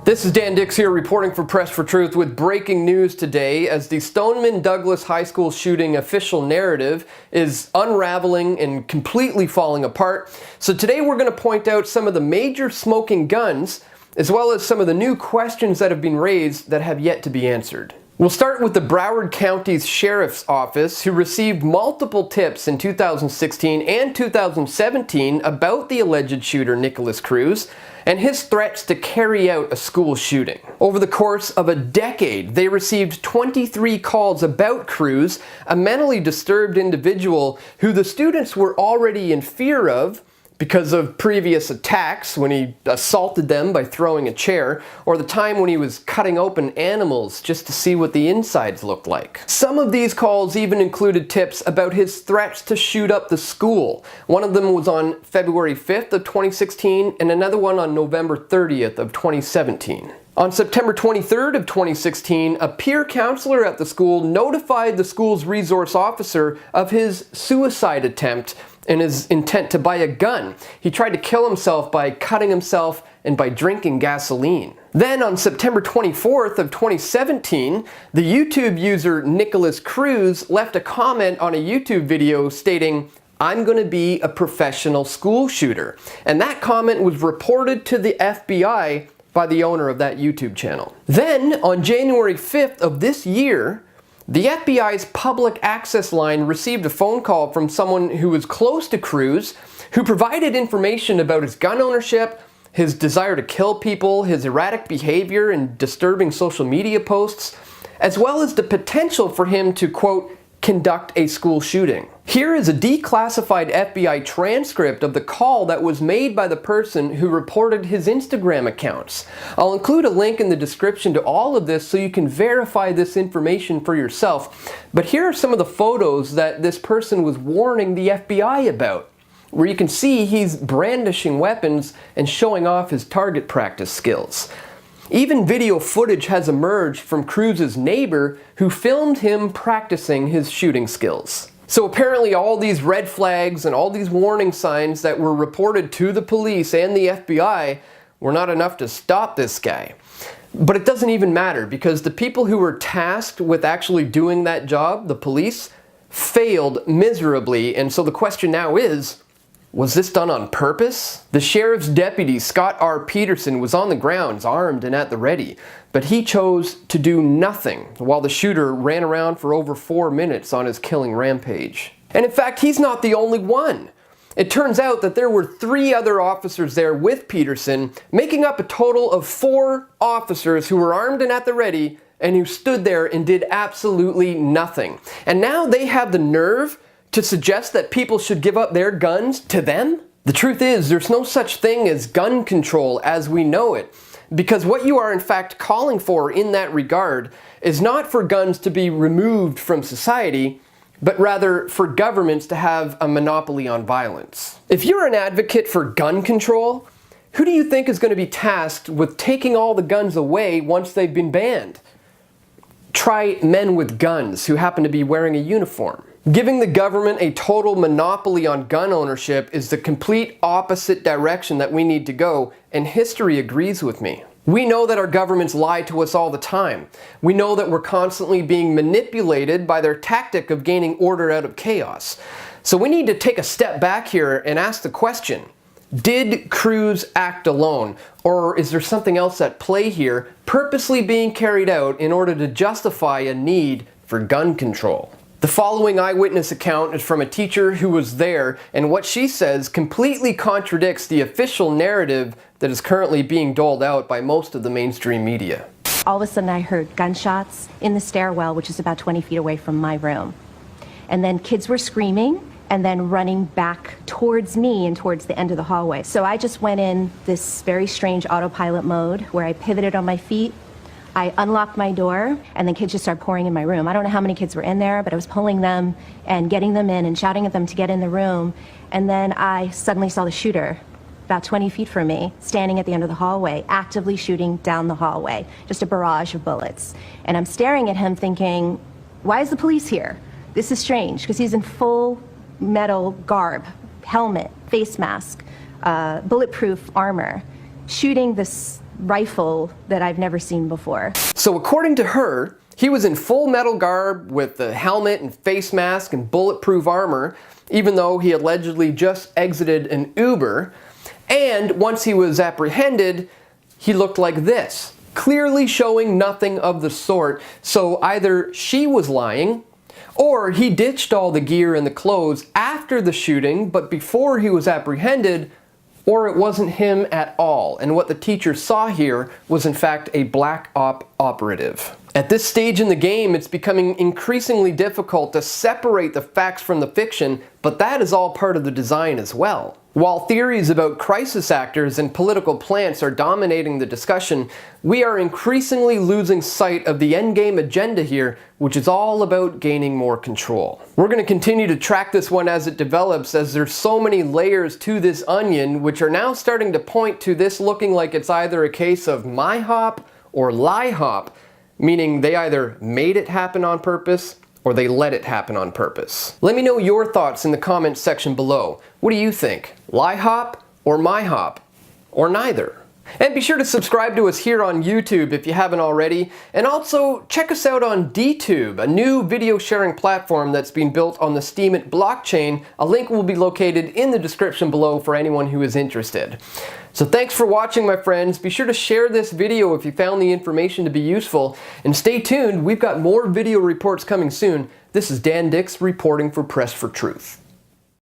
This is Dan Dix here reporting for Press for Truth with breaking news today as the Stoneman Douglas High School shooting official narrative is unraveling and completely falling apart. So today we're going to point out some of the major smoking guns as well as some of the new questions that have been raised that have yet to be answered. We'll start with the Broward County's Sheriff's Office, who received multiple tips in 2016 and 2017 about the alleged shooter Nicholas Cruz and his threats to carry out a school shooting. Over the course of a decade, they received 23 calls about Cruz, a mentally disturbed individual who the students were already in fear of because of previous attacks when he assaulted them by throwing a chair, or the time when he was cutting open animals just to see what the insides looked like. Some of these calls even included tips about his threats to shoot up the school. One of them was on February 5th of 2016 and another one on November 30th of 2017. On September 23rd of 2016, a peer counselor at the school notified the school's resource officer of his suicide attempt and his intent to buy a gun. He tried to kill himself by cutting himself and by drinking gasoline. Then on September 24th of 2017, the YouTube user Nicholas Cruz left a comment on a YouTube video stating, "I'm going to be a professional school shooter." And that comment was reported to the FBI by the owner of that YouTube channel. Then on January 5th of this year, the FBI's public access line received a phone call from someone who was close to Cruz, who provided information about his gun ownership, his desire to kill people, his erratic behavior and disturbing social media posts, as well as the potential for him to, quote, conduct a school shooting. Here is a declassified FBI transcript of the call that was made by the person who reported his Instagram accounts. I'll include a link in the description to all of this so you can verify this information for yourself. But here are some of the photos that this person was warning the FBI about, where you can see he's brandishing weapons and showing off his target practice skills. Even video footage has emerged from Cruz's neighbor who filmed him practicing his shooting skills. So apparently all these red flags and all these warning signs that were reported to the police and the FBI were not enough to stop this guy. But it doesn't even matter because the people who were tasked with actually doing that job, the police, failed miserably. And so the question now is, was this done on purpose? The sheriff's deputy, Scott R. Peterson, was on the grounds, armed and at the ready, but he chose to do nothing while the shooter ran around for over 4 minutes on his killing rampage. And in fact, he's not the only one. It turns out that there were 3 other officers there with Peterson, making up a total of 4 officers who were armed and at the ready and who stood there and did absolutely nothing. And now they have the nerve to suggest that people should give up their guns to them? The truth is, there's no such thing as gun control as we know it, because what you are in fact calling for in that regard is not for guns to be removed from society, but rather for governments to have a monopoly on violence. If you're an advocate for gun control, who do you think is going to be tasked with taking all the guns away once they've been banned? Try men with guns who happen to be wearing a uniform. Giving the government a total monopoly on gun ownership is the complete opposite direction that we need to go, and history agrees with me. We know that our governments lie to us all the time. We know that we're constantly being manipulated by their tactic of gaining order out of chaos. So we need to take a step back here and ask the question, did Cruz act alone? Or is there something else at play here, purposely being carried out in order to justify a need for gun control? The following eyewitness account is from a teacher who was there, and what she says completely contradicts the official narrative that is currently being doled out by most of the mainstream media. All of a sudden I heard gunshots in the stairwell, which is about 20 feet away from my room. And then kids were screaming and then running back towards me and towards the end of the hallway. So I just went in this very strange autopilot mode where I pivoted on my feet. I unlocked my door, and then kids just started pouring in my room. I don't know how many kids were in there, but I was pulling them and getting them in and shouting at them to get in the room. And then I suddenly saw the shooter about 20 feet from me, standing at the end of the hallway, actively shooting down the hallway, just a barrage of bullets. And I'm staring at him thinking, why is the police here? This is strange, because he's in full metal garb, helmet, face mask, bulletproof armor. shooting this rifle that I've never seen before. So according to her, he was in full metal garb with the helmet and face mask and bulletproof armor, even though he allegedly just exited an Uber. And once he was apprehended, he looked like this, clearly showing nothing of the sort. So either she was lying, or he ditched all the gear and the clothes after the shooting, but before he was apprehended, or it wasn't him at all, and what the teacher saw here was in fact a black op operative. At this stage in the game, it's becoming increasingly difficult to separate the facts from the fiction, but that is all part of the design as well. While theories about crisis actors and political plants are dominating the discussion, we are increasingly losing sight of the endgame agenda here, which is all about gaining more control. We're going to continue to track this one as it develops, as there's so many layers to this onion, which are now starting to point to this looking like it's either a case of my hop or lie hop, meaning they either made it happen on purpose or they let it happen on purpose. Let me know your thoughts in the comments section below. What do you think? Lie hop or my hop? Or neither? And be sure to subscribe to us here on YouTube if you haven't already, and also check us out on DTube, a new video sharing platform that's being built on the Steemit blockchain. A link will be located in the description below for anyone who is interested. So thanks for watching, my friends. Be sure to share this video if you found the information to be useful, and stay tuned, we've got more video reports coming soon. This is Dan Dix reporting for Press for Truth.